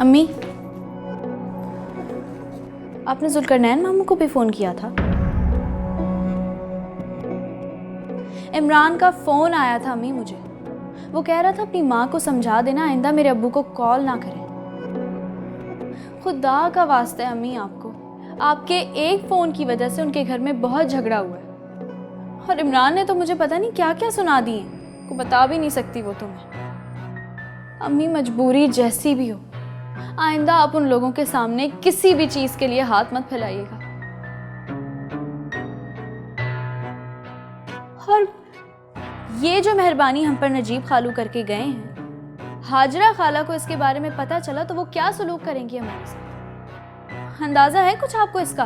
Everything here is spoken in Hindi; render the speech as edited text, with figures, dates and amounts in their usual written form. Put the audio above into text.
अम्मी, आपने जुल्करनैन मामू को भी फ़ोन किया था? इमरान का फ़ोन आया था अम्मी मुझे। वो कह रहा था अपनी माँ को समझा देना आइंदा मेरे अब्बू को कॉल ना करें। खुदा का वास्ता है अम्मी, आपको आपके एक फ़ोन की वजह से उनके घर में बहुत झगड़ा हुआ है। और इमरान ने तो मुझे पता नहीं क्या क्या सुना दिए, को बता भी नहीं सकती वो तुम्हें। अम्मी, मजबूरी जैसी भी हो, आइंदा आप उन लोगों के सामने किसी भी चीज़ के लिए हाथ मत फैलाइएगा। और ये जो मेहरबानी हम पर नजीब खालू करके गए हैं, हाजरा खाला को इसके बारे में पता चला तो वो क्या सलूक करेंगी हमारे साथ? अंदाजा है कुछ आपको इसका?